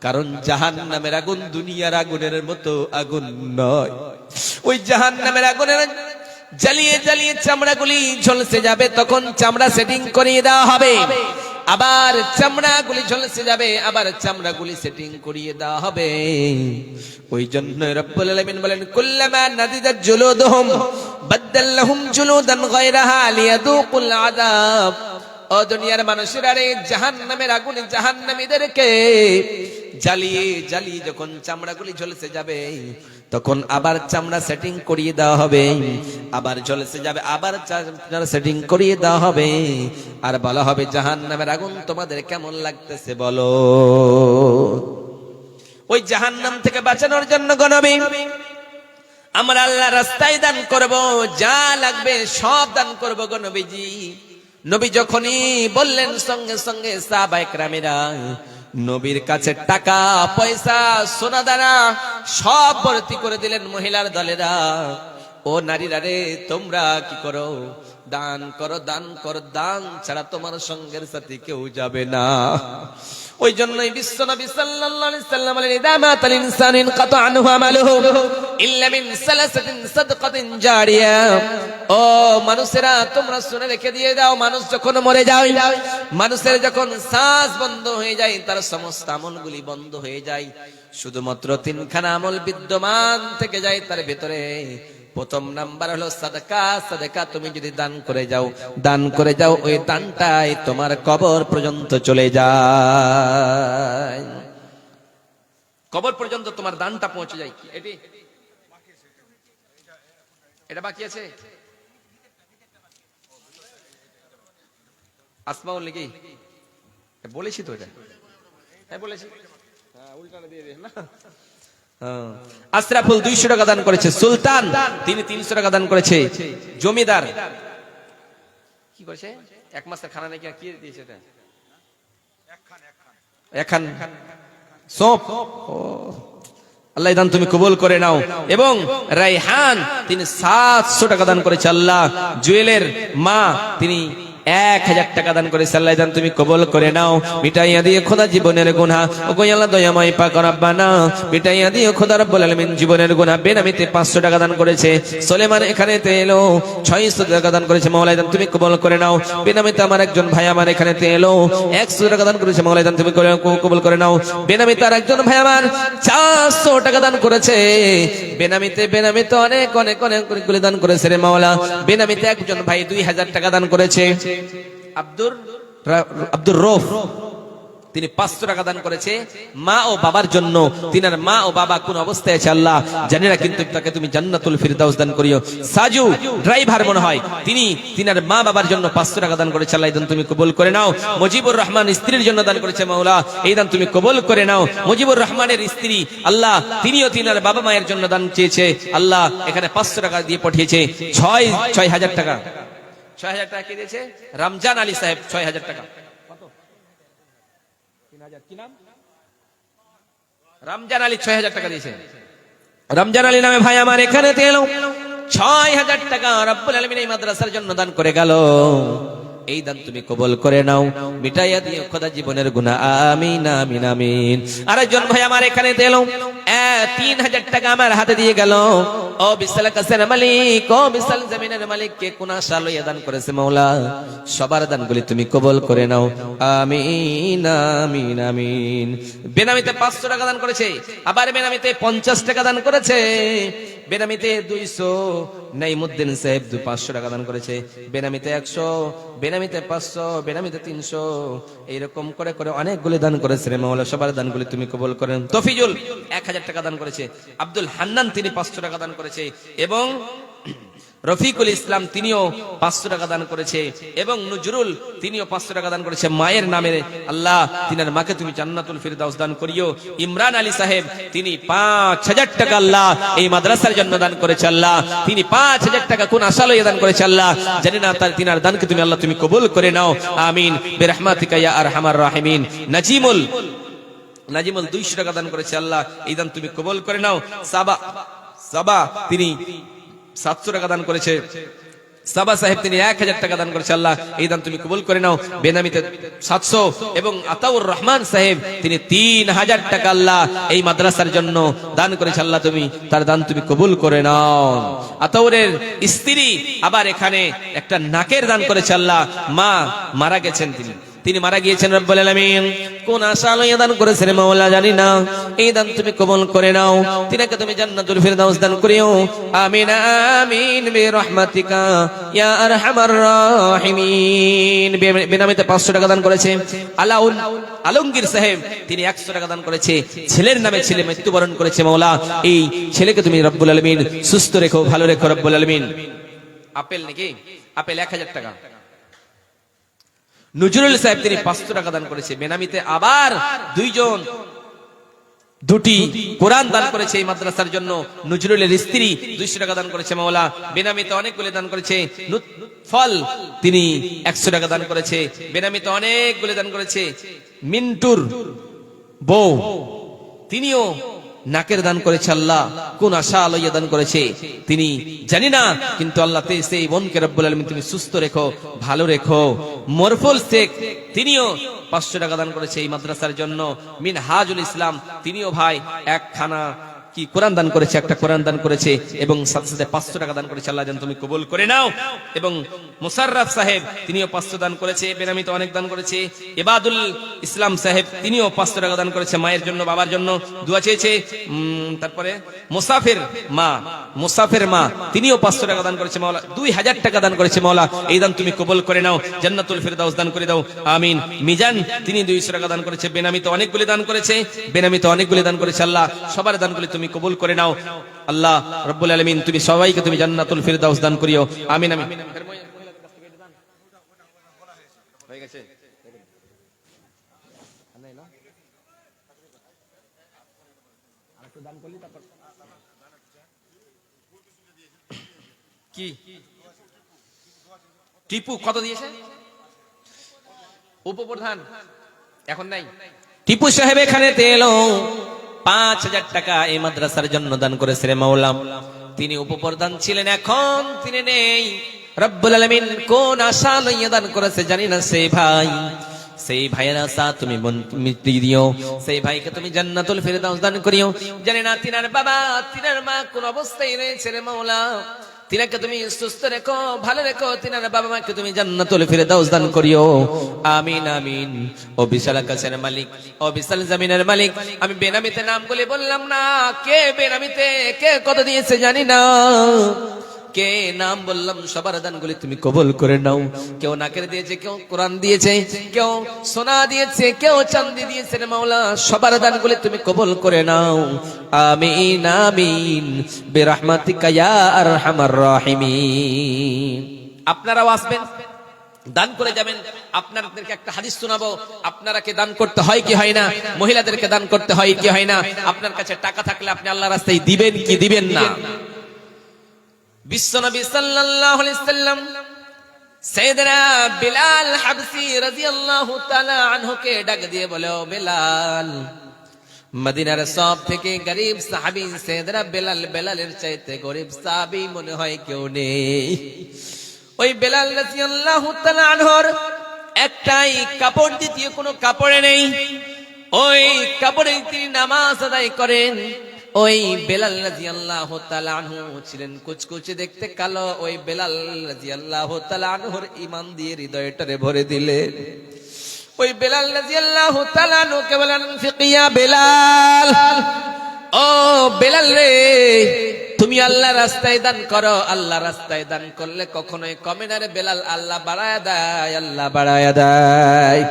কারণ জাহান্নামের আগুন দুনিয়ার আগুনের মতো আগুন নয়। ওই জাহান্নামের আগুনের জ্বালিয়ে জ্বালিয়ে চামড়াগুলি ঝলসে যাবে, তখন চামড়া সেটিং করিয়ে দেওয়া হবে, আবার চামড়াগুলি ঝলসে যাবে, আবার চামড়াগুলি সেটিং করিয়ে দেওয়া হবে। ওই জন্য রব্বুল আলামিন বলেন, কুল্লামা নাদিদাত জুলুদুহুম বাদদাল্লাহুম জুলুদান গায়রাহা লিয়াযুকুল আযাব। ও দুনিয়ার মানুষেরা রে, জাহান্নামের আগুনে জাহান্নামীদেরকে জ্বালিয়ে জ্বালিয়ে যখন চামড়াগুলি ঝলসে যাবে, তখন আবার চামড়া সেটিং করিয়ে দেওয়া হবে, আবার ঝলসে যাবে, আবার চামড়া সেটিং করিয়ে দেওয়া হবে, আর বলা হবে, জাহান্নামের আগুন তোমাদের কেমন লাগতেছে বলো। ওই জাহান্নাম থেকে বাঁচানোর জন্য গো নবী, আমরা আল্লাহর রাস্তায় দান করব, যা লাগবে সব দান করব গো নবীজি। নবী যখনই বললেন, সঙ্গে সঙ্গে সাহাবায়ে কেরামেরা নবীর কাছে টাকা পয়সা সোনা দানা সব ভর্তি করে দিলেন। মহিলার দলেরা, ও নারীরা রে, তোমরা কি করো? দান করো, দান করো, দান ছাড়া তোমার সঙ্গের সাথে কেউ যাবে না। ওই জন্যই বিশ্বনবী সাল্লাল্লাহু আলাইহি সাল্লাম বলেন, ইদা মাতাল ইনসানু ইনকাতা আনহু আমালুহু ইল্লা মিন সালাসাতিন সাদকাতিন জারিয়া। ও মানুষেরা, তোমরা শুনে রেখে দিয়ে দাও, মানুষ যখন মরে যায়, মানুষের যখন শ্বাস বন্ধ হয়ে যায়, তার সমস্ত আমলগুলি বন্ধ হয়ে যায়, শুধুমাত্র তিনখানা আমল বিদ্যমান থেকে যায় তার ভিতরে। প্রথম নাম্বার হলো সাদকা। সাদকা তুমি যদি দান করে যাও, দান করে যাও, ওই দানটাই তোমার কবর পর্যন্ত চলে যায়, কবর পর্যন্ত তোমার দানটা পৌঁছে যায়। এটি এটা বাকি আছে, আসমাউল নাকি বলেছি তো, এটা হ্যাঁ বলেছি, হ্যাঁ উল্টাটা দিয়ে দে না। আশরাফুল 200 টাকা দান করেছে, সুলতান তিনি 300 টাকা দান করেছে, জমিদার কি করেছে, এক মাসের খানা নাকি কি দিয়েছে, এটা একখান সোপ। আল্লাহ দান তুমি কবুল করে নাও। এবং রাইহান তিনি 700 টাকা দান করেছে। আল্লাহ জুয়েলের মা তিনি 1000 টাকা দান করেছে। আল্লাহ দান তুমি কবুল করে নাও, মিটাইয়া দিয়ে খোদা জীবনের গুনাহ, ওগো আল্লাহ দয়াময় পাক রব্বানা, মিটাইয়া দিয়ে খোদা রব্বুল আলামিন জীবনের গুনাহ। বেনামিতে 500 টাকা দান করেছে। সুলেমান এখানে এলো 600 টাকা দান করেছে। মাওলানা দান তুমি কবুল করে নাও। বেনামিতে আমার একজন ভাই আমার এখানে এলো 100 টাকা দান করেছে। মাওলানা দান তুমি কবুল করে নাও। বেনামিতে আর একজন ভাই আমার 400 টাকা দান করেছে। বেনামিতে অনেক অনেক অনেক করে দান করেছে রে মাওলা। বেনামিতে একজন ভাই 2000 টাকা দান করেছে। আব্দুর রৌফ তিনি 500 টাকা দান করেছে মা ও বাবার জন্য। তিনার মা ও বাবা কোন অবস্থায় আছে আল্লাহ জানি না, কিন্তু তাকে তুমি জান্নাতুল ফিরদাউস দান করিও। সাজু ড্রাইভার মনে হয়, তিনি তিনার মা বাবার জন্য 500 টাকা দান করেছে আল্লাহ, এই দান তুমি কবুল করে নাও। মুজিবুর রহমান স্ত্রীর জন্য দান করেছে মাওলা, এই দান তুমি কবুল করে নাও। মুজিবুর রহমানের স্ত্রী আল্লাহ তিনিও তিনার বাবা মায়ের জন্য দান চেয়েছে আল্লাহ, এখানে 500 টাকা দিয়ে পাঠিয়েছে। 6,000 টাকা, 6,000 টাকা কে দিয়েছে? রমজান আলী সাহেব 6,000 টাকা। কি নাম? রমজান আলী 6,000 টাকা দিয়েছে। রমজান আলী নামে ভাই আমার এখানে এলো 6,000 টাকা রব্বুল আলামিন এই মাদ্রাসার জন্য দান করে গেল। এই দান তুমি কবুল করে নাও, মিটাইয়া দিও খোদা জীবনের গুনাহ, আমিন আমিন আমিন। আরেকজন ভাই আমার এখানে এলো 3,000 টাকা আমার হাতে দিয়ে গেল। ও বিশাল কাসের মালিক, ও বিশাল জমিনের মালিক, কে কোন আশা লইয়া দান করেছে মাওলা, সবার দানগুলি তুমি কবুল করে নাও, আমিন আমিন আমিন। বেনামিতে 500 টাকা দান করেছে, আবার বেনামিতে 50 টাকা দান করেছে, বেনামিতে 200, নাইমুদ্দিন সাহেব 500 টাকা দান করেছে, বেনামিতে 100, বেনামিতে 500, বেনামিতে 300, এইরকম করে করে অনেকগুলি দান করেছে রে মাওলা, সবার দানগুলি তুমি কবুল করেন। তফিজুল 1000 টাকা দান করেছে, আব্দুল হান্নান তিনি 500 টাকা দান করেছে, এবং রফিকুল ইসলাম তিনিও 500 টাকা দান করেছে, এবং নজরুল তিনিও 500 টাকা দান করেছে মায়ের নামে আল্লাহ, তিনার মাকে তুমি জান্নাতুল ফিরদাউস দান করিও। ইমরান আলী সাহেব তিনি 5,000 টাকা আল্লাহ এই মাদ্রাসার জন্য দান করেছে আল্লাহ, তিনি 5,000 টাকা কোন আশা লইয়া দান করেছে আল্লাহ জানি না, তার তিনার দানকে তুমি আল্লাহ তুমি কবুল করে নাও, আমিন বিরহমাতিকা ইয়া আরহামার রাহিমিন। নাজিমুল 200 টাকা দান করেছে আল্লাহ, এই দান তুমি কবুল করে নাও। সাবা তিনি 700 টাকা দান করেছে, সাবা সাহেব তিনি 1000 টাকা দান করেছে আল্লাহ, এই দান তুমি কবুল করে নাও। বেনামিতে 700, এবং আতাউর রহমান সাহেব তিনি 3,000 টাকা আল্লাহ এই মাদ্রাসার জন্য দান করেছে আল্লাহ, তুমি তার দান তুমি কবুল করে নাও। আতাউরের স্ত্রী আবার এখানে একটা নাকের দান করেছে আল্লাহ, মা মারা গেছেন, তিনি মারা গিয়েছেন রব্বুল আলামিন, কোন আশা লইয়া দান করেছেন মাওলা জানি না, এই দান তুমি কবুল করে নাও, তিনাকে তুমি জান্নাতুল ফিরদাউস দান করিও, আমিন আমিন বিরহমাতিকা ইয়া আরহামার রাহিমিন। বেনামিতে 500 টাকা দান করেছে আলমগীর সাহেব, তিনি 100 টাকা দান করেছে, ছেলের নামে ছেলে মৃত্যুবরণ করেছে মাওলা, এই ছেলেকে তুমি রব্বুল আলামিন সুস্থ রেখো, ভালো রেখো রব্বুল আলামিন। আপেল নাকি? আপেল 1000 টাকা। নজরুল সাহেব তিনি 500 টাকা দান করেছে, বেনামিতে আবার দুটি কোরআন দান করেছে এই মাদ্রাসার জন্য। নজরুলের স্ত্রী 200 টাকা দান করেছে মাওলা, বেনামিতে অনেকগুলি দান করেছে। ফল তিনি 100 টাকা দান করেছে, বেনামিতে অনেকগুলি দান করেছে। মিন্টুর বউ তিনিও নাকের দান করেছে আল্লাহ, কোন আশা লইয়া দান করেছে তিনি জানি না, কিন্তু আল্লাহ সেই বোনকে রব্বুল আলামিন তুমি সুস্থ রেখো, ভালো রেখো। মরফুল শেখ তিনিও 500 টাকা দান করেছে এই মাদ্রাসার জন্য। মিনহাজুল ইসলাম তিনিও ভাই একখানা কি কোরআন দান করেছে, একটা কোরআন দান করেছে, এবং সাথে সাথে 500 টাকা দান করেছে আল্লাহ যেন তুমি কবুল করে নাও। এবং মুসাররফ সাহেব তিনিও 500 দান করেছে, বেনামিতে অনেক দান করেছে। ইবাদুল ইসলাম সাহেব তিনিও 500 টাকা দান করেছে, মায়ের জন্য বাবার জন্য দোয়া চেয়েছে। তারপরে মুসাফির মা তিনিও 500 টাকা দান করেছে মাওলা, 2000 টাকা দান করেছে মাওলা, এই দান তুমি কবুল করে নাও, জান্নাতুল ফিরদাউস দান করে দাও, আমিন। মিজান তিনি 200 টাকা দান করেছে, বেনামিতে অনেকগুলি দান করেছে, আল্লাহ সবার দানগুলি তুমি কবুল করে নাও আল্লাহ রব্বুল আলামিন, তুমি সবাইকে তুমি জান্নাতুল ফিরদাউস দান করিও, আমিন আমিন। হয়ে গেছে কি টিপু কত দিয়েছে? উপপ্রধান এখন নাই, টিপু সাহেব এখানে এলো 5,000 টাকা এই মাদ্রাসার জন্য দান করেছে রে মাওলা, তিনি উপপ্রধান ছিলেন, এখন তিনি নেই। রব্বুল আলামিন কোন আশা লইয়া দান করেছে জানি না, সেই ভাইয়ের আশা তুমি মিটিয়ে দিও, সেই ভাইকে তুমি জান্নাতুল ফিরদাউস দান করিও, জানি না তিনার বাবা তিনার মা কোন অবস্থায় রয়েছে রে মাওলা, তিনাকে তুমি সুস্থ রেখো, ভালো রেখো, তিনার বাবা মাকে তুমি জান্নাতুল ফিরদাউস দান করিও, আমিন আমিন। ও বিশাল আকাশের মালিক, ও বিশাল জমিনের মালিক, আমি বেনামিতে নাম বলে বললাম না, কে বেনামিতে কে কত দিয়েছে জানি না, কে নাম বললাম সবার দানগুলি তুমি কবুল করে নাও। কেউ নাকের দিয়েছে, কেউ কোরআন দিয়েছে, কেউ সোনা দিয়েছে, কেউ চাঁদি দিয়েছে রে মাওলা, সবার দানগুলি তুমি কবুল করে নাও। আমিন আমিন বিরহমাতিকা ইয়া আরহামার রাহিমিন। আপনারাও আসবেন, দান করে যাবেন। আপনাদেরকে একটা হাদিস শোনাবো। আপনারা কে দান করতে হয় কি হয় না, মহিলাদেরকে দান করতে হয় কি হয় না। আপনার কাছে টাকা থাকলে আপনি আল্লাহর রাস্তায় দিবেন কি দিবেন না। বিশ্বনবী সাল্লাল্লাহু আলাইহি সাল্লাম সাইয়েদনা বিলাল হাবসি রাদিয়াল্লাহু তাআলা আনহুকে ডাক দিয়ে বলে, ও বিলাল, মদিনার সব থেকে গরিব সাহাবী সাইয়েদনা বিলাল, বেলালের চাইতে গরিব সাহাবী মনে হয় কেউ নেই। ওই বেলাল রাদিয়াল্লাহু তাআলা আনহুর একটাই কাপড়, দ্বিতীয় কোনো কাপড়ে নেই। ওই কাপড়ে তিনি নামাজ আদায় করেন। ওই বেলাল রাদিয়াল্লাহু তাআলা আনহু ছিলেন কুচকুচে দেখতে, কালো। ওই বেলাল রাদিয়াল্লাহু তাআলা আনহুর ঈমান দিয়ে হৃদয়টারে ভরে দিলেন। ওই বেলাল রাদিয়াল্লাহু তাআলা আনহুকে বলেন, ফিকিয়া বেলাল, ও বেলাল রে, তুমি আল্লাহ রাস্তায় দান করো। আল্লাহ রাস্তায় দান করলে কখনোই কমে না রে বেলাল, আল্লাহ বাড়ায়া দেয়, আল্লাহ বাড়ায়া দেয়।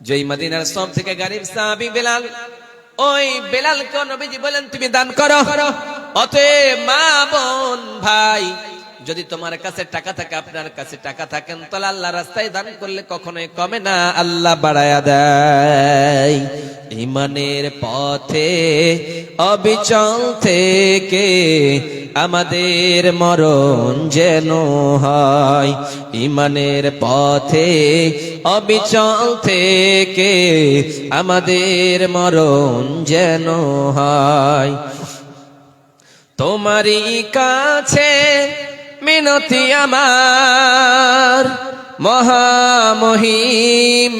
যেই মদিনার সব থেকে গরিব সাহাবী বেলাল, ওই বেলালকে নবীজি বলেন তুমি দান করো। অতএব মা বোন ভাই, যদি তোমার কাছে টাকা থাকে, আপনার কাছে টাকা থাকেন, তাহলে আল্লাহ রাস্তায় দান করলে কখনোই কমে না, আল্লাহ বাড়ায়া দেয়। ঈমানের পথে অবিচল থেকে আমাদের মরণ যেন হয়। ঈমানের পথে অবিচল থেকে আমাদের মরণ যেন হয়। তোমারই কাছে মিনতি আমার, মহামহিম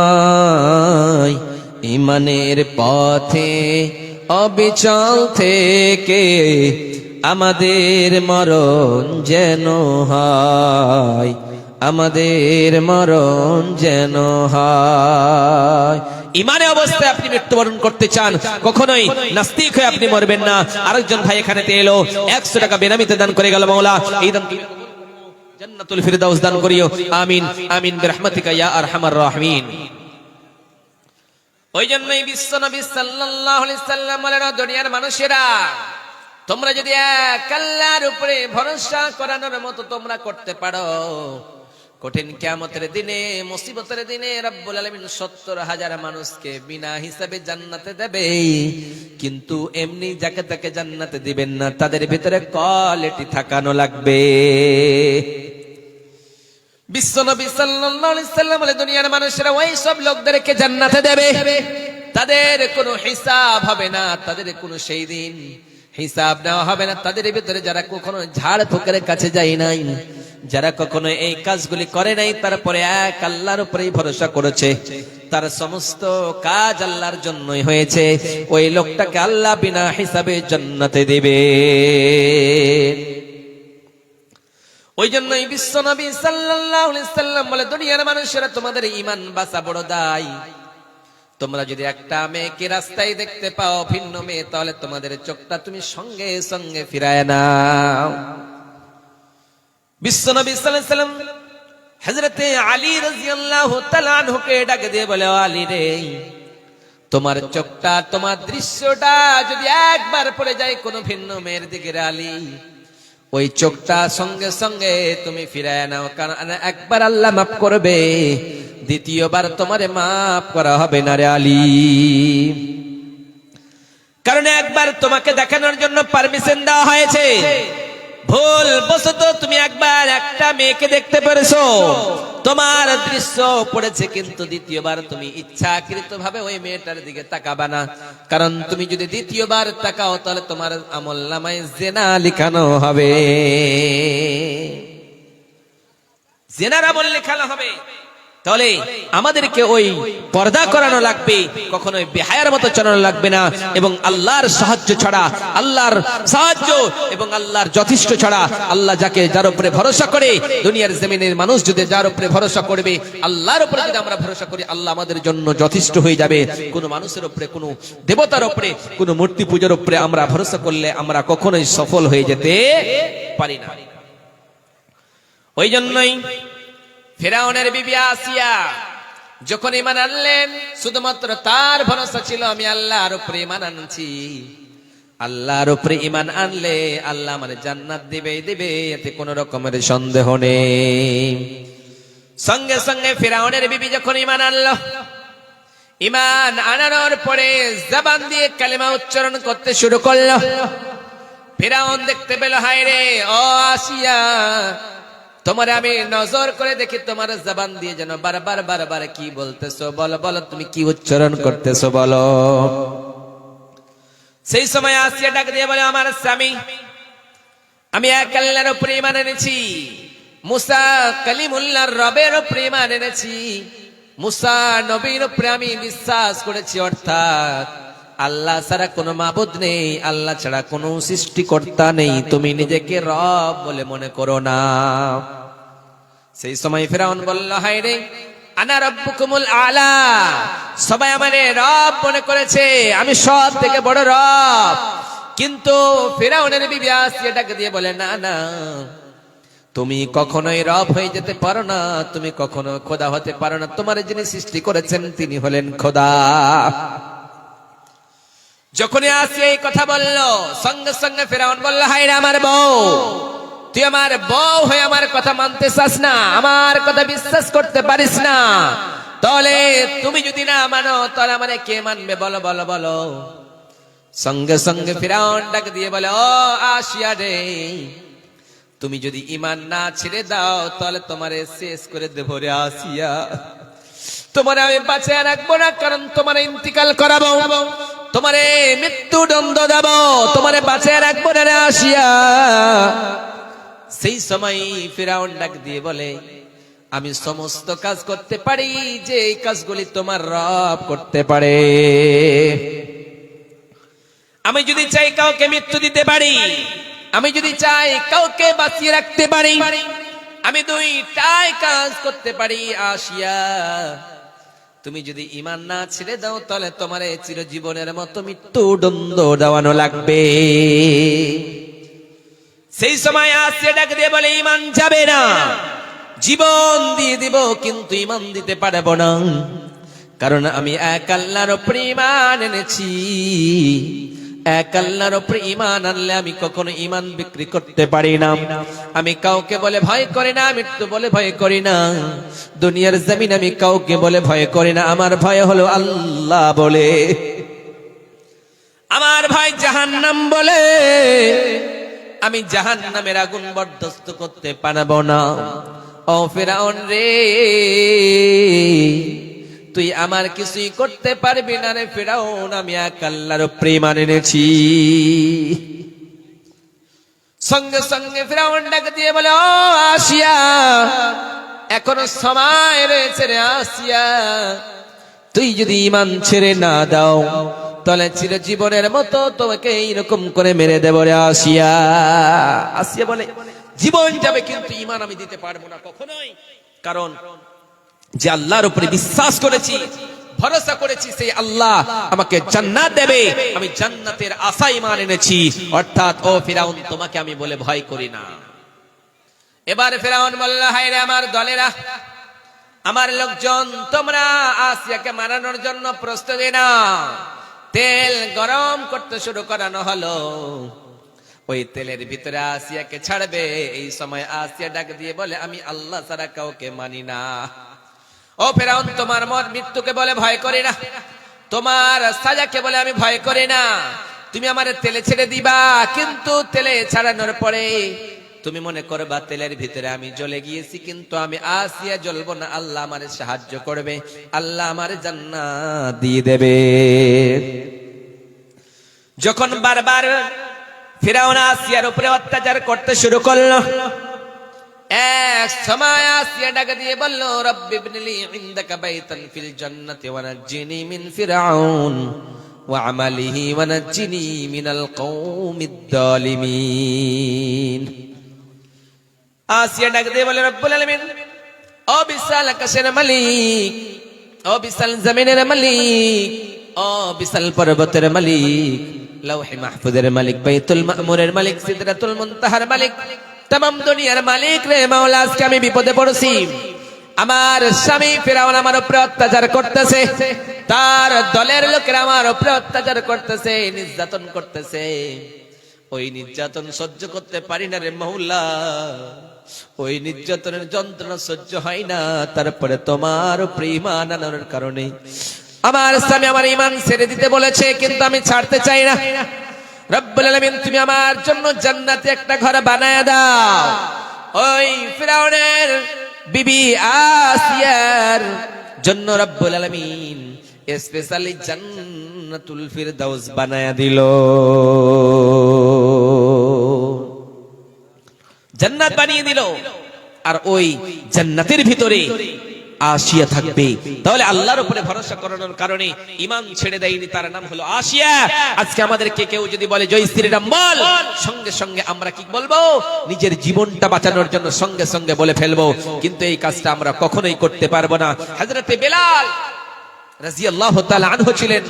দয়াময়। ঈমানের পথে অবিচল থেকে আমাদের মরণ যেন হয়, আমাদের মরণ যেন হয়। ইমানে অবস্থায় আপনি মৃত্যুবরণ করতে চান, কখনোই নাস্তিক হয়ে আপনি মরবেন না। আরেকজন ভাই এখানে এলো, 100 টাকা বেনামিতে দান করে গেল। মাওলা এই দান জান্নাতুল ফিরদাউস দান করিও। আমিন আমিন বিরহমাতিকা ইয়া আরহামার রাহিমিন। ওই জন্যই বিশ্বনবী সাল্লাল্লাহু আলাইহি সাল্লাম বলেন, দুনিয়ার মানুষেরা, তোমরা যদি এক আল্লাহর উপরে ভরসা করানোর মতো তোমরা করতে পারো, কঠিন কিয়ামতের দিনে, মুসিবতের দিনে রব্বুল আলামিন 70,000 মানুষকে বিনা হিসাবে জান্নাতে দেবে। কিন্তু এমনি যাকে তাকে জান্নাতে দিবেন না, তাদের ভিতরে কোয়ালিটি থাকানো লাগবে। বিশ্বনবী সাল্লাল্লাহু আলাইহি সাল্লাম বলে, দুনিয়ার মানুষেরা ওই সব লোকদেরকে জান্নাতে দেবে, তাদের কোনো হিসাব হবে না, তাদের কোনো সেই দিন হিসাব নেওয়া হবে না। তাদের ভিতরে যারা কখনো ঝাড় ফুকের কাছে যায় নাই, যারা কখনো এই কাজগুলি করে নাই, তারপরে এক আল্লাহর উপরেই ভরসা করেছে, তার সমস্ত কাজ আল্লাহর জন্যই হয়েছে, ওই লোকটাকে আল্লাহ বিনা হিসাবে জান্নাতে দিবে। ওই জন্যই বিশ্বনবী সাল্লাল্লাহু আলাইহি সাল্লাম বলে, দুনিয়ার মানুষেরা, তোমাদের ঈমান বাঁচা বড় দায়। তোমরা যদি একটা মেয়েকে রাস্তায় দেখতে পাও, ভিন্ন মেয়ে, তাহলে তোমাদের চোখটা তুমি সঙ্গে সঙ্গে ফিরায় নাও। বিশ্বনবী সাল্লাল্লাহু আলাইহি সাল্লাম হযরতে আলী রাদিয়াল্লাহু তাআলা আনহুকে ডাকে দিয়ে বলে, আলী রে, তোমার চোখটা, তোমার দৃশ্যটা যদি একবার পড়ে যায় কোনো ভিন্ন মেয়ের দিকে রে আলী, ওই চোখটা সঙ্গে সঙ্গে তুমি ফিরায় নাও। কারণ একবার আল্লাহ মাফ করবে, দ্বিতীয়বার তোমারে মাফ করা হবে না রে আলী। কারণ একবার তোমাকে দেখানোর জন্য পারমিশন দেওয়া হয়েছে। ভুল বশত তুমি একবার একটা মেয়েকে দেখতে পেরেছো, তোমার দৃশ্য পড়েছে, কিন্তু দ্বিতীয়বার তুমি ইচ্ছাকৃত ভাবে ওই মেয়েটার দিকে তাকাবা না। কারণ তুমি যদি দ্বিতীয়বার তাকাও, তাহলে তোমার আমলনামায় জিনা লিখানো হবে, জিনার আমল লেখানো হবে। তাহলে আমাদেরকে ওই পর্দা করানো লাগবে, কখনো বেহায়ার মতো চালানো লাগবে না। এবং আল্লাহর সাহায্য ছাড়া, আল্লাহর সাহায্য এবং আল্লাহর যথেষ্ট ছাড়া, আল্লাহ যার উপরে ভরসা করে, দুনিয়ার জমিনের মানুষ যদি যার উপরে ভরসা করবে, আল্লাহর উপরে যদি আমরা ভরসা করি, আল্লাহ আমাদের জন্য যথেষ্ট হয়ে যাবে। কোনো মানুষের উপরে, কোনো দেবতার উপরে, কোনো মূর্তি পূজার উপরে আমরা ভরসা করলে আমরা কখনোই সফল হয়ে যেতে পারি না। ওই জন্যই ফিরাউনের বিবি আসিয়া যখন ঈমান আনলেন, শুধুমাত্র তার ভরসা ছিল আমি আল্লাহর উপরে ঈমান আনছি, আল্লাহর উপরে ঈমান আনলে আল্লাহ আমাদের জান্নাত দিবে, এতে কোনো রকমের সন্দেহ নেই। সঙ্গে সঙ্গে ফিরাউনের বিবি যখন ঈমান আনলো, ঈমান আনানোর পরে জবান দিয়ে কালিমা উচ্চারণ করতে শুরু করলো। ফিরাউন দেখতে পেল, হায় রে ও আসিয়া, তোমার আমি নজর করে দেখি, তোমার জবান দিয়ে যেন বারবার কি বলতেছো, বলো বলো, তুমি কি উচ্চারণ করতেছো বলো। সেই সময় আসিয়া ডাক দিয়ে বলে, আমার স্বামী, আমি এক আল্লাহর উপরে ঈমান এনেছি, মুসা কালিমুল্লাহর রবের উপরে ঈমান এনেছি, মুসা নবীর উপরে আমি বিশ্বাস করেছি, অর্থাৎ আল্লাহ ছাড়া কোনো মাবুদ নেই, আল্লাহ ছাড়া কোনো সৃষ্টিকর্তা নেই, তুমি নিজেকে রব বলে মনে করো না। সেই সময় ফিরাউন বলল, হায় রে আনা রব্বুকুমুল আলা, সবাই আমারে রব মনে করেছে, আমি সব থেকে বড় রব। কিন্তু ফিরাউনের বিবি আসিয়া ডাক দিয়ে বলে, না না, তুমি কখনোই রব হয়ে যেতে পারো না, তুমি কখনো খোদা হতে পারো না, তোমার যিনি সৃষ্টি করেছেন তিনি হলেন খোদা। যখনই আসিয়া এই কথা বলল, সঙ্গে সঙ্গে ফিরাউন বলল, হায় রে আমার বউ, তুই আমার বউ হয়ে আমার কথা মানতে চাস না, আমার কথা বিশ্বাস করতে পারিস না, তাহলে তুমি যদি না মানো তাহলে আমারে কে মানবে, বলো বলো বলো। সঙ্গে সঙ্গে ফিরাউন ডাক দিয়ে বলে, ও আসিয়া রে, তুমি যদি ঈমান না ছেড়ে দাও তাহলে তোমারে শেষ করে দেব রে আসিয়া, তোমারে আমি বাঁচিয়ে রাখবো না, কারণ তোমারে ইন্তিকাল করাবো, তোমারে মৃত্যুদণ্ড দেব, তোমারে বাঁচিয়ে রাখবো না রে আসিয়া। সেই সময় ফিরাউন ডাক দিয়ে বলে, আমি সমস্ত কাজ করতে পারি, যে এই কাজগুলি তোমার রব করতে পারে। আমি যদি চাই কাউকে মৃত্যু দিতে পারি, আমি যদি চাই কাউকে বাঁচিয়ে রাখতে পারি, আমি দুইটাই কাজ করতে পারি। আসিয়া, তুমি যদি ঈমান না ছেড়ে দাও তাহলে তোমার চিরজীবনের মতো মৃত্যুদণ্ড দেওয়ানো লাগবে। সেই সময় আসিয়া ডাক দিয়ে বলে, ঈমান যাবে না, জীবন দিয়ে দিব কিন্তু ঈমান দিতে পারবো না, কারণ আমি এক আল্লাহর উপরে ঈমান এনেছি, এক আল্লাহর উপরে ঈমান আনলে আমি কখনো ঈমান বিক্রি করতে পারি না। আমি কাউকে বলে ভয় করি না, মৃত্যু বলে ভয় করি না, দুনিয়ার জমিন আমি কাউকে বলে ভয় করি না, আমার ভয় হলো আল্লাহ বলে, আমার ভয় জাহান্নাম বলে, আমি জাহান্নামের আগুন বরদাস্ত করতে পারবো না। ও ফিরাউন রে, তুই আমার কিছুই করতে পারবি না রে ফিরাউন, আমি এক আল্লাহর উপরে ঈমান এনেছি। সঙ্গে সঙ্গে ফিরাউন ডাক দিয়ে বলে, ও আসিয়া, এখনো সময় রয়েছে রে আসিয়া, তুই যদি ঈমান ছেড়ে না দাও তাহলে চিরজীবনের মতো তোমাকে এইরকম করে মেরে দেব রে আসিয়া। আসিয়া বলে, জীবন যাবে কিন্তু ঈমান আমি দিতে পারবো না কখনোই, কারণ যে আল্লাহর উপরে বিশ্বাস করেছি, ভরসা করেছি, সেই আল্লাহ আমাকে জান্নাত দেবে, আমি জান্নাতের আশায় ঈমান এনেছি, অর্থাৎ ও ফিরাউন তোমাকে আমি বলে ভয় করি না। এবার ফিরাউন বলল, হায় রে আমার দলেরা, আমার লোকজন, তোমরা আসিয়াকে মারানোর জন্য প্রস্তুতি নাও। তেল গরম করতে শুরু করানো হলো, ওই তেলের ভিতরে আসিয়াকে ছাড়বে। এই সময় আসিয়া ডাক দিয়ে বলে, আমি আল্লাহ ছাড়া কাউকে মানি না। ও ফিরাউন, তোমার মৃত্যুকে বলে ভয় করি না, তোমার সাজাকে বলে আমি ভয় করি না, তুমি আমার তেলে ছেড়ে দিবা, কিন্তু তেলে ছাড়ানোর পরে তুমি মনে করবা তেলের ভিতরে আমি জ্বলে গিয়েছি, কিন্তু আমি আসিয়া জ্বলবো না, আল্লাহ আমারে সাহায্য করবে, আল্লাহ আমারে জান্নাত দিয়ে দেবে। যখন বারবার ফিরাউন আসিয়ার উপরে অত্যাচার করতে শুরু করলো, এক সময় আসিয়া ডাক দিয়ে বলল, রব্বি ইবনিলি ইনদাকা বাইতান ফিল জান্নাতি ওয়া নাজ্জিনি মিন ফিরআউন ওয়া আমালিহি ওয়া নাজ্জিনি মিনাল কওমিদ যালিমিন। আসিয়া ডাক দিয়ে বলে, রব্বুল আলামিন, ও বিশাল আকাশের মালিক, ও বিশাল জমিনের মালিক, ও বিশাল পর্বতের মালিক, লাউহে মাহফুজের মালিক, বাইতুল মামুরের মালিক, সিদরাতুল মুনতাহার মালিক, तमाम দুনিয়ার মালিক রে মাওলা, আজকে আমি বিপদে পড়েছি। আমার স্বামী ফিরআউন আমার উপরে অত্যাচার করতেছে, তার দলের লোকেরা আমার উপরে অত্যাচার করতেছে, নির্যাতন করতেছে। ওই নির্যাতন সহ্য করতে পারি না রে মাওলা, ওই নির্যাতনের যন্ত্রণা সহ্য হয় না। তারপরে তোমার উপরে ঈমান আনার কারণে আমার স্বামী আমার ঈমান ছেড়ে দিতে বলেছে, কিন্তু আমি ছাড়তে চাই না। রব্বুল আলামিন, তুমি আমার জন্য জান্নাতে একটা ঘর বানায়া দাও। ওই ফিরআউনের বিবি আসিয়ার জন্য রব্বুল আলামিন স্পেশালি জান্নাতুল ফিরদাউস বানায়া দিল। জান্নাত বানিয়ে দিল, আর ওই জান্নাতের ভিতরে আসিয়া থাকবে। তাহলে আল্লাহর উপরে ভরসা করানোর কারণে ঈমান ছেড়ে দেয়নি, তার নাম হলো আসিয়া। আজকে আমাদেরকে কেউ যদি বলে জয় শ্রীরাম বল, সঙ্গে সঙ্গে আমরা কি বলবো? নিজের জীবনটা বাঁচানোর জন্য সঙ্গে সঙ্গে বলে ফেলবো। কিন্তু এই কাজটা আমরা কখনোই করতে পারবো না। হযরতে বেলাল রাদিয়াল্লাহু তাআলা আনহু ছিলেন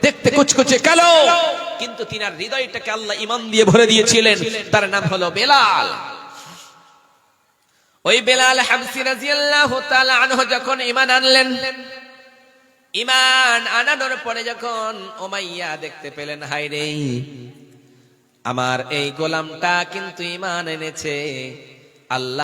দেখতে কুচকুচে কালো, কিন্তু তিনার হৃদয়টাকে আল্লাহ ঈমান দিয়ে ভরে দিয়েছিলেন। তার নাম হলো বেলাল। ওই বেলাল হাবশী রাদিয়াল্লাহু তাআলা আনহু যখন ঈমান আনলেন, ঈমান আনানোর পরে যখন উমাইয়া দেখতে পেলেন, হায় রে, আমার এই গোলামটা কিন্তু ঈমান এনেছে, আল্লাহ